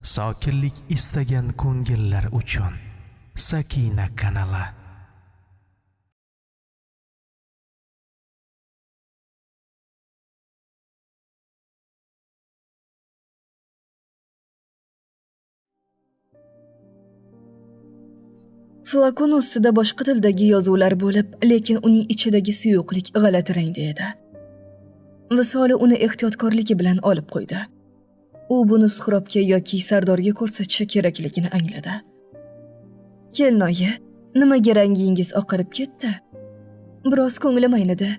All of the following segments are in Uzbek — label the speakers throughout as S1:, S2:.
S1: Sokinlik istagan ko'ngillar uchun Sakina kanali.
S2: Flakon ustida boshqa tildagi yozuvlar bo'lib, lekin uning ichidagi suyuqlik g'alati rangda edi. Visoli uni ehtiyotkorligi bilan olib qo'ydi. U buni Suhrobga yoki Sardorga ko'rsatishi kerakligini angladi. "Kelinoyi, nimaga rangingiz oqarib ketdi? Biroz ko'nglim aynidi."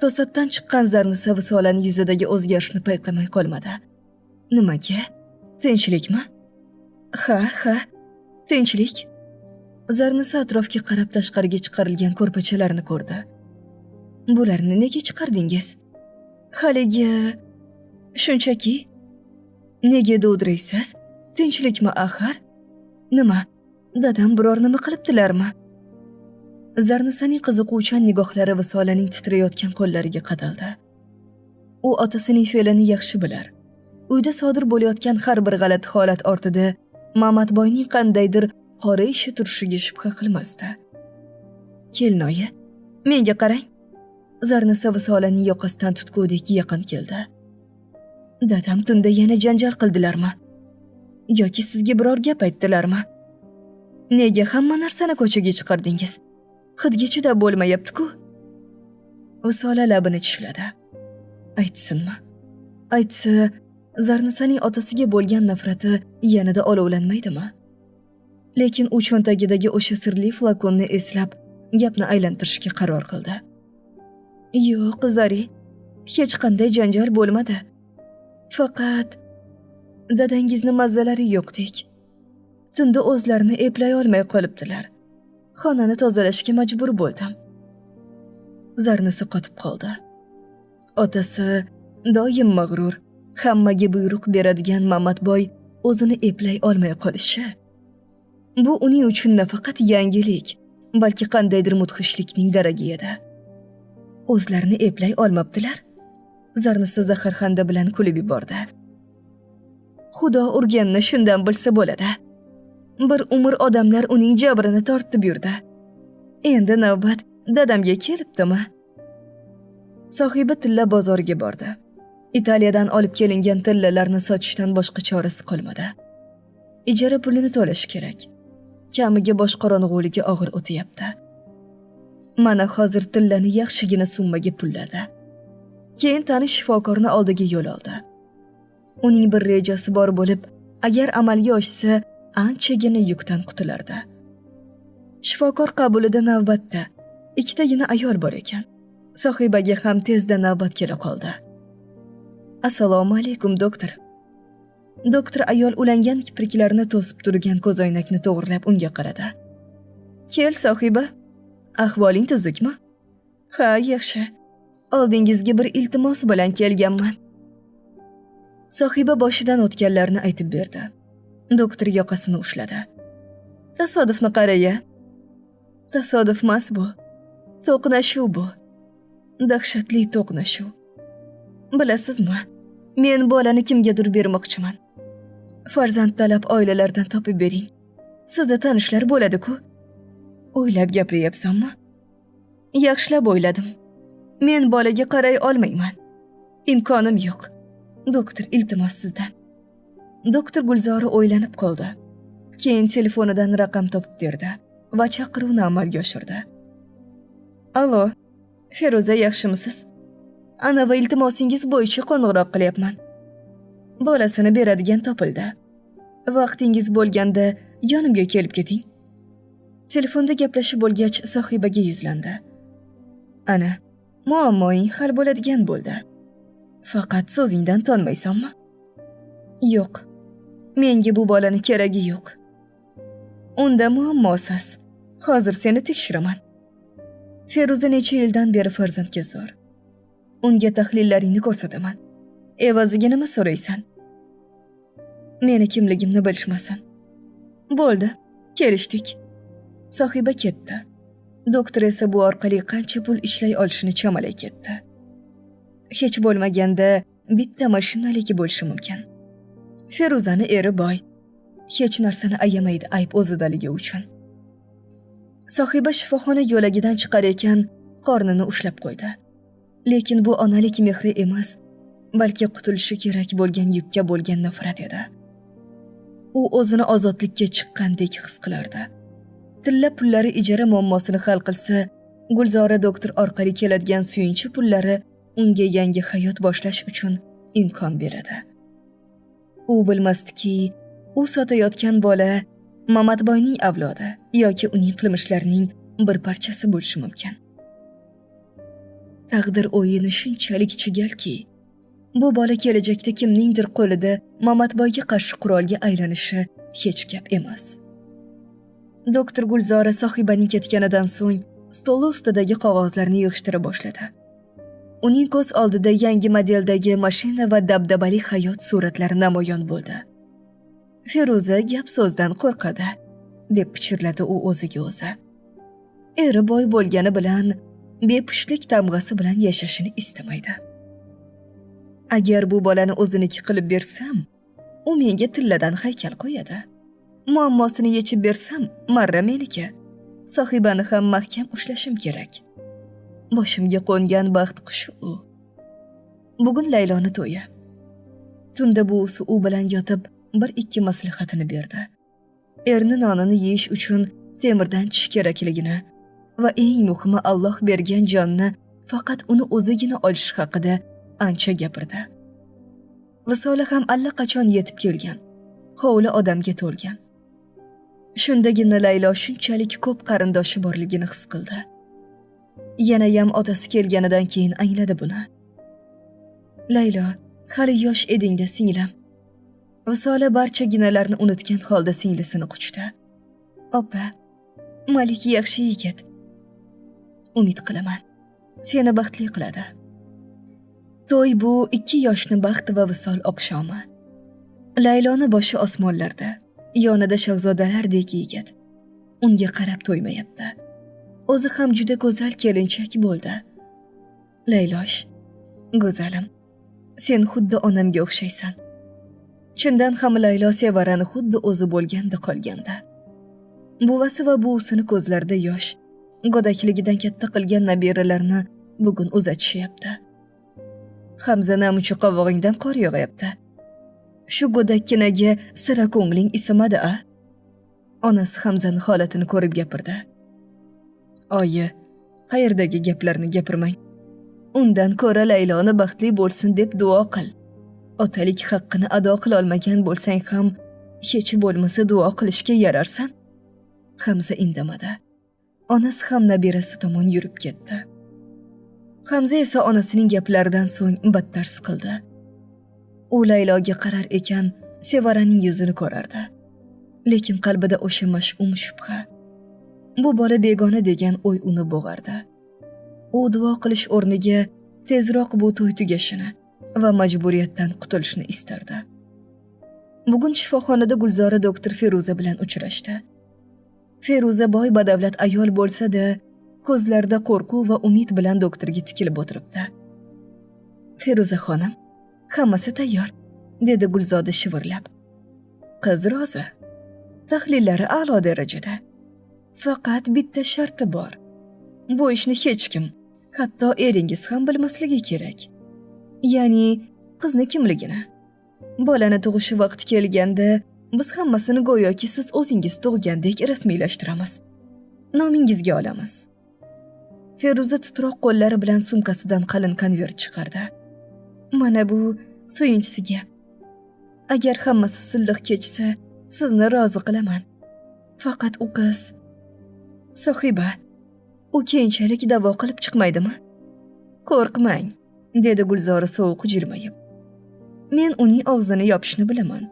S2: To'satdan chiqqan Zarnisa Visolaning yuzidagi o'zgarishni payqamay qolmadi. "Nimaga? Tinchlikmi?" Ha, tinchlik." Zarnisa atrofga qarab tashqariga chiqarilgan ko'rpachalarni ko'rdi. "Bularni nega chiqardingiz?" "Haligi... shunchaki." "Nega dovdiraysiz? Tinchlikmi axir?" "Nima? Dadam biror nima qilibdilarmi?" Zarnisaning qiziquvchan nigohlari Visolaning titrayotgan qo'llariga qadaldi. U otasining fe'lini yaxshi bilar. Uyda sodir bo'layotgan har bir g'alati holat ortida Mamatboyning qandaydir qora ishi turishiga shubha qilmasdi. "Kelinoyi, menga qarang." Zarnisa Visolaning yoqasidan tutgudek yaqin keldi. "Dadam tunda yana janjal qildilarmi? Yoki sizga biror gap aytdilarmi? Nega hamma narsani ko'chaga chiqardingiz? Hidga chidab bo'lmayapti-ku." Visola labini tishladi. Aytsinmi? Aytsa, Zarnisaning otasiga bo'lgan nafrati yanada olovlanmaydimi? Lekin u cho'ntagidagi o'sha sirli flakonni eslab, gapni aylantirishga qaror qildi. "Yo'q, Zari, hech qanday janjal bo'lmadi. Faqat dadangizni mazzalari yo'qdek. Tunda o'zlarini eplay olmay qolibdilar. Xonani tozalashga majbur bo'ldim." Zarnisa qotib qoldi. Otasi doim mag'rur, hammaga buyruq beradigan Mamatboy o'zini eplay olmay qolishi. Bu uning uchun nafaqat yangilik, balki qandaydir mudhishlikning daragi edi. "O'zlarini eplay olmabdilar?" Zarnisa zaharxanda bilan kulib yubordi. "Xudo urganni shundan bilsa bo'ladi. Bir umr odamlar uning jabrini tortib yurdi. Endi navbat dadamga kelibdimi?" Sohiba tilla bozoriga bordi. Italiyadan olib kelingan tillalarni sotishdan boshqa chorasi qolmadi. Ijara pulini to'lash kerak. Kamiga bosh qorong'uligi og'ir o'tyapti. Mana hozir tillani yaxshigina summaga pulladi. Keyin tanish shifokorni oldiga yo'l oldi. Uning bir rejasi bor bo'lib, agar amalga oshsa, anchagina yukdan qutulardi. Shifokor qabulida navbatda ikkitagina ayol bor ekan. Sohibaga ham tezda navbat kela qoldi. "Assalomu alaykum, doktor." Doktor ayol ulangan kipriklarini to'sib turgan ko'zoynakni to'g'rilab unga qaradi. "Kel, Sohiba. Ahvoling tuzukmi?" "Ha, yaxshi. Oldingizga bir iltimos bilan kelganman." Sohiba boshidan o'tganlarni aytib berdi. Doktor yoqasini ushladi. "Tasodifni qara-ya." "Tasodif emas bu. To'qnashuv bu. Dahshatli to'qnashuv. Bilasizmi, men bolani kimgadir bermoqchiman. Farzand talab oilalardan topib bering. Sizda tanishlar bo'ladi-ku. O'ylab gapiryapsanmi?" "Yaxshilab o'yladim. Men bolaga qaray olmayman. Imkonim yo'q. Doktor, iltimos sizdan." Doktor Gulzora o'ylanib qoldi. Keyin telefonidan raqam topib berdi va chaqiruvni amalga oshirdi. "Allo, Feruza, yaxshimisiz? Ana va iltimosingiz bo'yicha qo'ng'iroq qilyapman. Bolasini beradigan topildi. Vaqtingiz bo'lganda yonimga kelib keting." Telefonda gaplashib bo'lgach, Sohibaga yuzlandi. "Ana, muammoing hal bo'ladigan bo'ldi. Faqat so'zingdan tonmaysanmi?" "Yo'q. Menga bu bolani keragi yo'q." "Unda muammosiz. Hozir seni tekshiraman." Feruza necha yildan beri farzandga zor. "Unga tahlillaringni ko'rsataman. Evaziga nima so'raysan?" "Meni kimligimni bilishmasin." "Bo'ldi, kelishdik." Sohiba ketdi. Doktor esa bu orqali qancha pul ishlay olishini chamalay ketdi. Hech bo'lmaganda bitta mashinaligi bo'lishi mumkin. Feruzani eri boy. Hech narsani ayamaydi ayb o'zidaligi uchun. Sohiba shifoxona yo'lagidan chiqar ekan, qornini ushlab qo'ydi. Lekin bu onalik mehri emas, balki qutulishi kerak bo'lgan yukka bo'lgan nafrat edi. U o'zini ozodlikka chiqqandek his qilardi. Tilla pullari ijara muammosini hal qilsa, Gulzora doktor orqali keladigan suyunchi pullari unga yangi hayot boshlash uchun imkon beradi. U bilmasdiki, u sotayotgan bola Mamatboyning avlodi yoki uning qilmishlarining bir parchasi bo'lishi mumkin. Taqdir o'yini shunchalik chigalki, bu bola kelajakda kimningdir qo'lida Mamatboyga qarshi qurolga aylanishi hech gap emas. Doktor Gulzora Sohibaning ketganidan so'ng stoli ustidagi qog'ozlarni yig'ishtira boshladi. Uning ko'z oldida yangi modeldagi mashina va dabdabali hayot suratlari namoyon bo'ldi. Feruza gap so'zdan qo'rqadi, deb pichirladi u o'ziga o'zi. Eri boy bo'lgani bilan bepushtlik tamg'asi bilan yashashini istamaydi. Agar bu bolani o'ziniki qilib bersam, u menga tilladan haykal qo'yadi. Muammosini yechib bersam, marra meniki. Sohibani ham mahkam ushlashim kerak. Boshimga qo'ngan baxt qushi u. Bugun Layloni to'yi. Tunda buvisi u bilan yotib bir-ikki maslahatini berdi. Erni nonini yeyish uchun temirdan tish kerakligini va eng muhimi Alloh bergan jonni faqat uni o'zigina olish haqida ancha gapirdi. Visoli ham allaqachon yetib kelgan. Hovli odamga to'lgan. Shundagina Laylo shunchalik ko'p qarindoshi borligini his qildi. Yana ham otasi kelganidan keyin angladi buni. Laylo, hali yosh edingda singlim. Visoli barcha ginalarni unutgan holda singlisini quchdi. Oppa, Malik yaxshi yigit. Umid qilaman, seni baxtli qiladi. To'y bu 2 yoshni baxt va visol oqshomi. Layloni boshi osmonlarda, yonida shahzodalardek yigit. Unga qarab to'ymayapti. O'zi ham juda go'zal kelinchak bo'ldi. Laylosh, go'zalim, sen xuddi onamga o'xshaysan. Chindan ham Laylo Sevarani xuddi o'zi bo'lganda qolganda. Buvasi va buvisini ko'zlarida yosh, go'dakligidan katta qilgan nabiralarni bugun uzatishyapti. Hamza namuchi qovog'ingdan qor yog'yapti. Shu go'dakkinaga sira ko'ngling isimadi-a? Onasi Hamzani holatini ko'rib gapirdi. Oyi, qayerdagi gaplarni gapirmang. Undan ko'ra Layloni baxtli bo'lsin deb duo qil. Otalik haqqini ado qila olmagan bo'lsang ham, hech bo'lmasa duo qilishga yararsan. Hamza indamadi. Onasi ham nabirasi tomon yurib ketdi. Hamza esa onasining gaplaridan so'ng battar siqildi. U Layloga qarar ekan, Sevaraning yuzini ko'rardi. Lekin qalbida o'sha mash'um shubha. Bu bola begona degan o'y uni bo'g'ardi. U duo qilish o'rniga tezroq bu to'y tugashini va majburiyatdan qutulishni istardi. Bugun shifoxonada Gulzora doktor Feruza bilan uchrashdi. Feruza boy badavlat ayol bo'lsa-da, ko'zlarida qo'rquv va umid bilan doktorga tikilib o'tiribdi. Feruza xonim, hammasi tayyor, dedi Gulzoda shivirlab. Qiz rozi. Tahlillari a'lo darajada. Faqat bitta sharti bor. Bu ishni hech kim, hatto eringiz ham bilmasligi kerak. Ya'ni qizni kimligini. Bolani tug'ishi vaqti kelganda biz hammasini go'yoki siz o'zingiz tug'gandek rasmiylashtiramiz. Nomingizga olamiz. Feruza titroq qo'llari bilan sumkasidan qalin konvert chiqardi. Mana bu suyunchisiga. Agar hammasi silliq kechsa, sizni rozi qilaman. Faqat u qiz Sohiba, u keyinchalik da'vo qilib chiqmaydimi? Qo'rqmang, dedi Gulzora sovuq jilmayib. Men uning og'zini yopishni bilaman.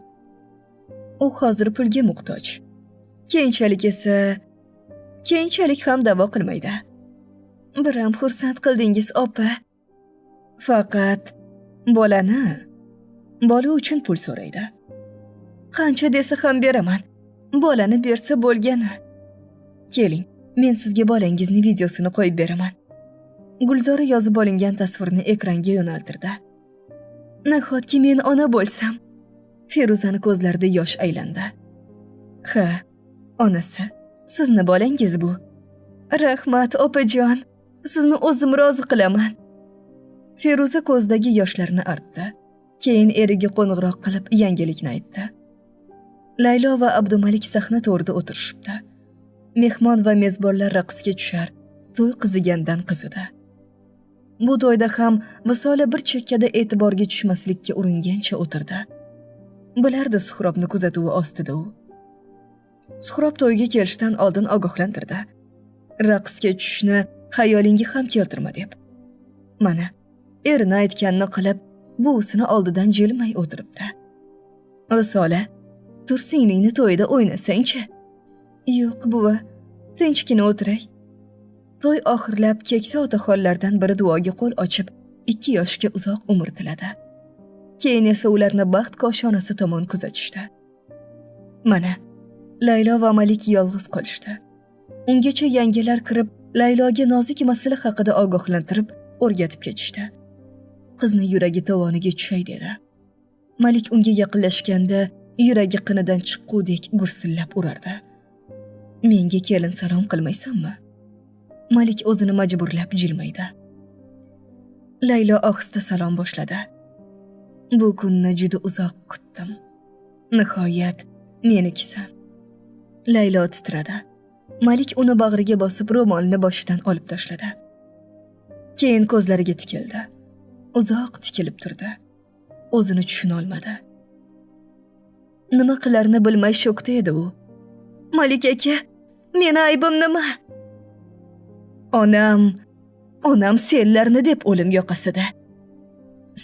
S2: U hozir pulga muhtoj. Keyinchalik ham da'vo qilmaydi. Biram xursand qildingiz, opa. Faqat bola uchun pul so'raydi. Qancha desa ham beraman. Bolani bersa bo'lgani. Keling, men sizga bolangizni videosini qo'yib beraman. Gulzora yozib olingan tasvirni ekranga yo'naltirdi. Nahotki men ona bo'lsam? Feruzani ko'zlarida yosh aylandi. Ha, onasi, sizni bolangiz bu. Rahmat, opajon. Sizni o'zim rozi qilaman. Feruza ko'zdagi yoshlarni artdi. Keyin eriga qo'ng'iroq qilib yangilikni aytdi. Laylo va Abdumalik sahna to'rida o'tirishibdi. Mehmon va mezbonlar raqsga tushar, to'y qizigandan qizidi. Bu to'yda ham Visoli bir chekkada e'tiborga tushmaslikka uringancha o'tirdi. Bilardi Suhrobni kuzatuvi ostida u. Suhrob to'yga kelishdan oldin ogohlantirdi. Raqsga tushishni xayolingga ham keltirma deb. Mana, erini aytganini qilib, buvisini oldidan jilmay o'tiribdi. Visoli, tursinglingni to'yida o'ynasang-chi. Yo'q, buva, tinchgina o'tiray. To'y oxirlab keksa otaxonlardan biri duoga qo'l ochib, 2 yoshga uzoq umr tiladi. Keyin esa ularni baxt koshonasi tomon kuzatishdi. Mana, Laylo va Malik yolg'iz qolishdi. Ungacha yangilar kirib, Layloga nozik masala haqida ogohlantirib, o'rgatib ketishdi. Qizni yuragi tovoniga tushay dedi. Malik unga yaqinlashganda yuragi qinidan chiqqudek gursillab urardi. Menga kelin salom qilmaysanmi? Malik o'zini majburlab jilmaydi. Laylo ohista salom boshladi. Bu kunni juda uzoq kutdim. Nihoyat menikisan. Laylo titradi. Malik uni bag'riga bosib ro'molini boshidan olib tashladi. Keyin ko'zlariga tikildi. Uzoq tikilib turdi. O'zini tushuna olmadi. Nima qilarini bilmay shokda edi u. Malik aka, meni aybim nima? Onam senlarni deb o'lim yoqasida.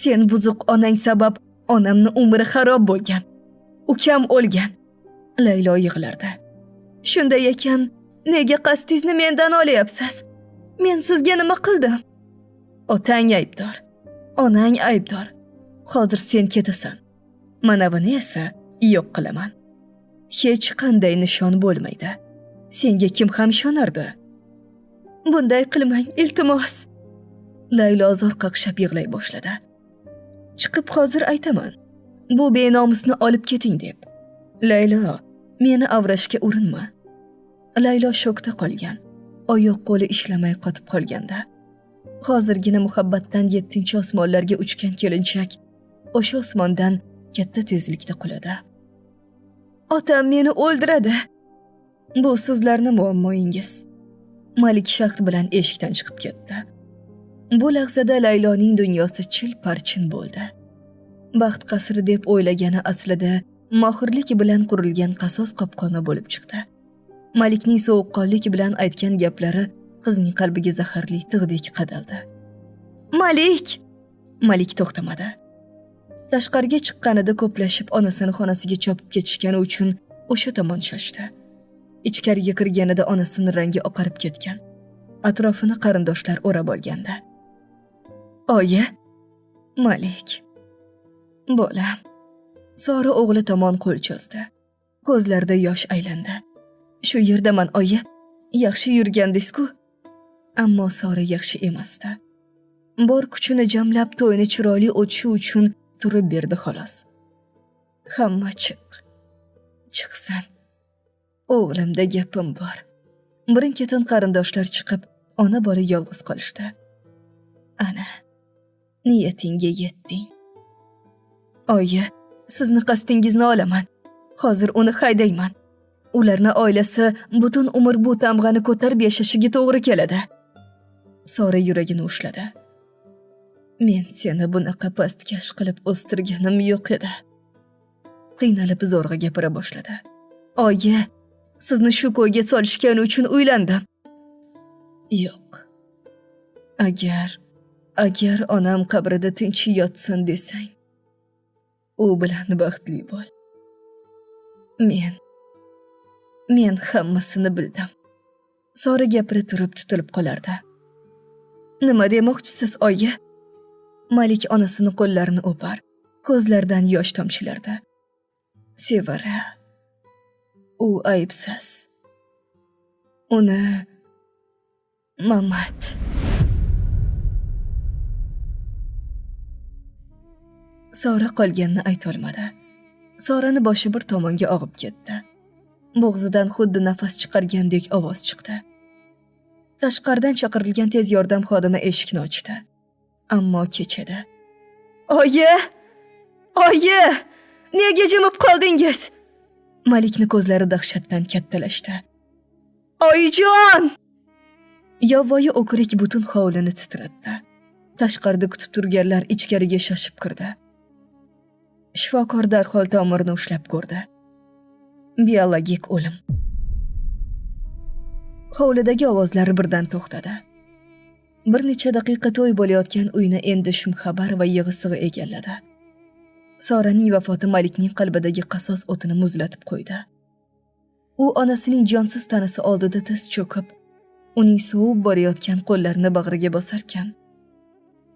S2: Sen buzuq onang sabab onamni umri xarob bo'lgan. Ukam o'lgan. Laylo yig'lardi. Shunday ekan, nega qasdingizni mendan olyapsiz? Men sizga nima qildim? Otang aybdor. Onang aybdor. Hozir sen ketasan. Mana buni esa yo'q qilaman. Hech qanday nishon bo'lmaydi. Senga kim ham ishonardi? Bunday qilmang, iltimos. Laylo zor qaqshab yig'lay boshladi. Chiqib hozir aytaman. Bu benomusni olib keting deb. Laylo, meni avrashga urinma. Laylo shokda qolgan. Oyoq qo'li ishlamay qotib qolganda. Hozirgina muhabbatdan 7-osmonlarga uchgan kelinchak o'sha osmondan katta tezlikda quladi. Otam meni o'ldiradi. Bu sizlarning muammoingiz. Malik shaxt bilan eshikdan chiqib ketdi. Bu lahzada Layloning dunyosi chil-parchin bo'ldi. Baxt qasri deb o'ylagani aslida mohirlik bilan qurilgan qasos qopqoni bo'lib chiqdi. Malikning sovuqqonlik bilan aytgan gaplari qizning qalbiga zaharli tig'dek qadaldi. Malik to'xtamadi. Tashqariga chiqqanida ko'plashib onasini xonasiga chopib ketishgani uchun o'sha tomon shoshdi. Ichkariga kirganida onasining rangi oqarib ketgan. Atrofini qarindoshlar o'rab olganda. Oyi, Malik. Bolam. Sora o'g'li tomon qo'l cho'zdi. Ko'zlarida yosh aylandi. Shu yerdaman, oyi. Yaxshi yurgandingiz-ku. Ammo Sora yaxshi emasdi. Bor kuchini jamlab to'yni chiroyli o'tishi uchun turib berdi xolos. Hamma chiqsin. O'g'limda gapim bor. Birin-ketin qarindoshlar chiqib, ona bola yolg'iz qolishdi. Ana, niyatingga yetding. Oyi, sizni qasdingizni olaman. Hozir uni haydayman. Ularning oilasi butun umr bu tamg'ani ko'tarib yashashiga to'g'ri keladi. Sora yuragini ushladi. Men seni bunaqa pastkash qilib o'stirganim yo'q edi. Qiynalib zo'rg'a gapira boshladi. Oyi, sizni shu ko'yga solishgani uchun uylandim. Yo'q. Agar onam qabrida tinch yotsin desang, u bilan baxtli bo'l. Men hammasini bildim. Sora gapira turib tutilib qolardi. Nima demoqchisiz, oyi? Malik onasini qo'llarini o'par, ko'zlaridan yosh tomchilardi. Sevara, u aybsiz. Uni Mamat. Sora qolganini ayta olmadi. Sorani boshi bir tomonga og'ib ketdi. Bo'g'zidan xuddi nafas chiqargandek ovoz chiqdi. Tashqaridan chaqirilgan tez yordam xodimi eshikni ochdi. Ammo kech edi. Oyi! Oyi! Nega jimib qoldingiz? Malikni ko'zlari dahshatdan kattalashdi. Oyijon! Yovvoyi o'kirik butun hovlini titratdi. Tashqarida kutib turganlar ichkariga shoshib kirdi. Shifokor darhol tomirni ushlab ko'rdi. Biologik o'lim. Hovlidagi ovozlar birdan to'xtadi. Bir necha daqiqa to'y bo'layotgan uyni endi shum xabar va yig'i-sig'i egalladi. Soraning vafoti Malikning qalbidagi qasos o'tini muzlatib qo'ydi. U onasining jonsiz tanasi oldida tiz cho'kib, uning sovib borayotgan qo'llarini bag'riga bosarkan,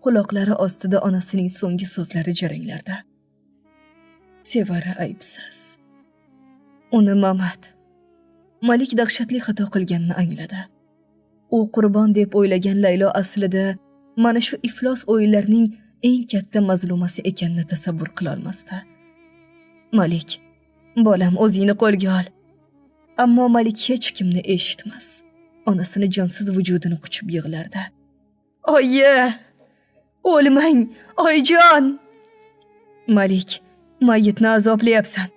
S2: quloqlari ostida onasining so'nggi so'zlari jaranglardi. Sevara aybsiz. Uni Mamat. Malik dahshatli xato qilganini angladi. U qurbon deb o'ylagan Laylo aslida mana shu iflos o'yinlarning eng katta mazlumasi ekanini tasavvur qila olmasdi. Malik, bolam o'zingni qo'lga ol. Ammo Malik hech kimni eshitmas. Onasini jonsiz vujudini quchib yig'lardi. Oyi! O'lmang, oyijon! Malik, mayitni azoblayapsan.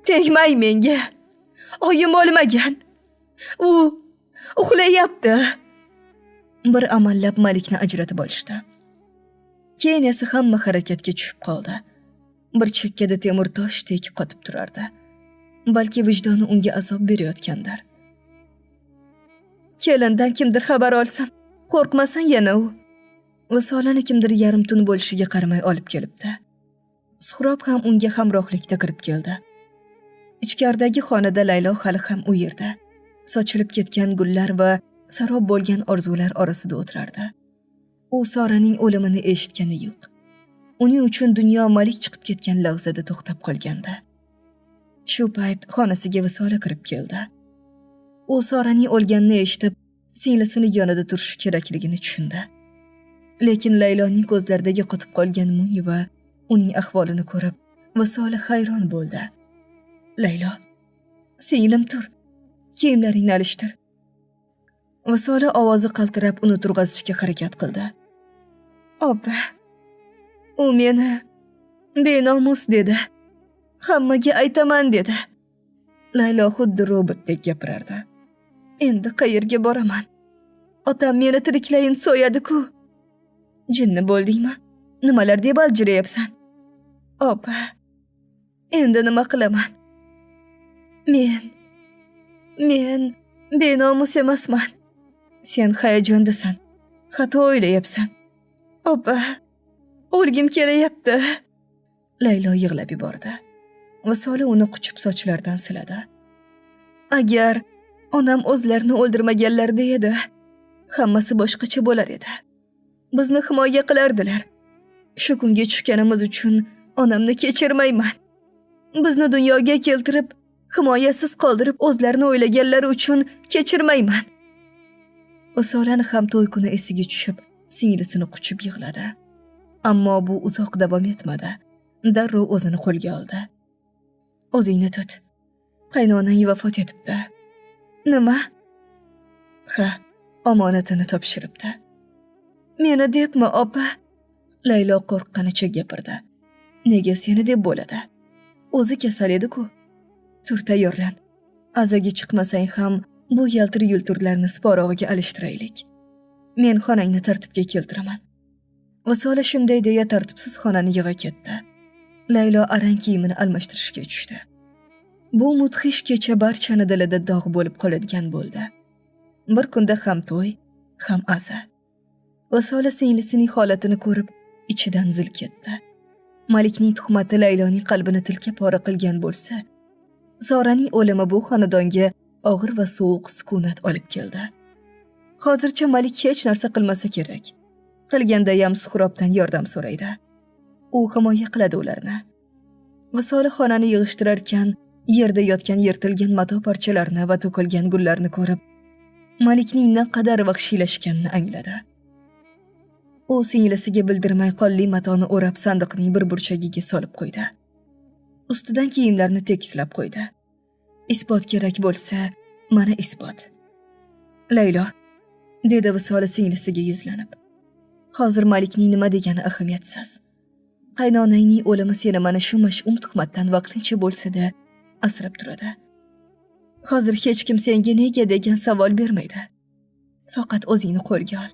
S2: Tegmay menga. Oyim o'lmagan. U uxlayapti. Bir amallab Malikni ajratib olishdi. Keyin esa hamma harakatga tushib qoldi. Bir chekkada temir toshdek qotib turardi. Balki vijdoni unga azob berayotgandir. Kelindan kimdir xabar olsin, qo'rqmasin yana u. Visolani kimdir yarim tun bo'lishiga qaramay olib kelibdi. Suhrob ham unga hamrohlikda kirib keldi. Ichkaridagi xonada Laylo hali ham u yerda. Sochilib ketgan gullar va sarob bo'lgan orzular orasida o'tirardi. U Soraning o'limini eshitgani yo'q. Uning uchun dunyo Malik chiqib ketgan lahzada to'xtab qolgandi. Shu payt xonasiga Visola kirib keldi. U Soraning o'lganini eshitib, singlisini yonida turishi kerakligini tushundi. Lekin Layloning ko'zlaridagi qotib qolgan mung va uning ahvolini ko'rib, Visola hayron bo'ldi. Laylo, singlim tur. Kiyimlaringni alishtir. Visola ovozi qaltirab uni turg'azishga harakat qildi. Opa, u meni benomus dedi. Hammaga aytaman dedi. Laylo xuddi robotdek gapirardi. Endi qayerga boraman? Otam meni tiriklayin so'yadi-ku. Jinni bo'ldingmi? Nimalar deb aljirayapsan? Opa, endi nima qilaman? Men benomus emasman. Sen hayajondasan. Xato o'ylayapsan. Opa, o'lgim kelayapti. Laylo yig'lab yubordi. Visola uni quchib sochlaridan siladi. Agar onam o'zlarini o'ldirmaganlarida edi, hammasi boshqacha bo'lar edi. Bizni himoya qilardilar. Shu kunga tushganimiz uchun onamni kechirmayman. Bizni dunyoga keltirib, himoyasiz qoldirib o'zlarini o'ylaganlari uchun kechirmayman. Visolani ham to'y kuni esiga tushib, singlisini quchib yig'ladi. Ammo bu uzoq davom etmadi. Darrov o'zini qo'lga oldi. O'zingni tut. Qaynonang vafot etibdi. Nima? Ha, omonatini topshiribdi. Meni debmi, opa? Laylo qo'rqqanicha gapirdi. Nega seni deb bo'ladi? O'zi kasal edi-ku. Tur, tayyorlan. Azaga chiqmasang ham bu yaltir-yulturlarni sporog'iga alishtiraylik. Men xonangni tartibga keltiraman. Visola shunday deya tartibsiz xonani yig'a ketdi. Laylo arang kiyimini almashtirishga tushdi. Bu mudhish kecha barchani dilida dog' bo'lib qoladigan bo'ldi. Bir kunda ham to'y, ham aza. Visola singlisining holatini ko'rib, ichidan zil ketdi. Malikning tuhmati Layloning qalbini tilka pora qilgan bo'lsa, Zoraning o'limi bu xonadonga og'ir va sovuq sukunat olib keldi. Hozircha Malik hech narsa qilmasa kerak. Qilganda ham Suhrobdan yordam so'raydi. U himoya qiladi ularni. Visola xonani yig'ishtirarkan, yerda yotgan yirtilgan mato parchalarini va to'kilgan gullarni ko'rib, Malikning naqadar vahshiylashganini angladi. U singlisiga bildirmay qonli matoni o'rab sandiqning bir burchagiga solib qo'ydi. Ustidan kiyimlarini tekislab qo'ydi. Isbot kerak bo'lsa, mana isbot. Laylo, dedi Visoli singlisiga yuzlanib. Hozir Malikning nima degani ahamiyatsiz. Qaynonangning o'limi seni mana shu mash'um tuhmatdan vaqtincha bo'lsa-da asrab turadi. Hozir hech kim senga nega degan savol bermaydi. Faqat o'zingni qo'lga ol.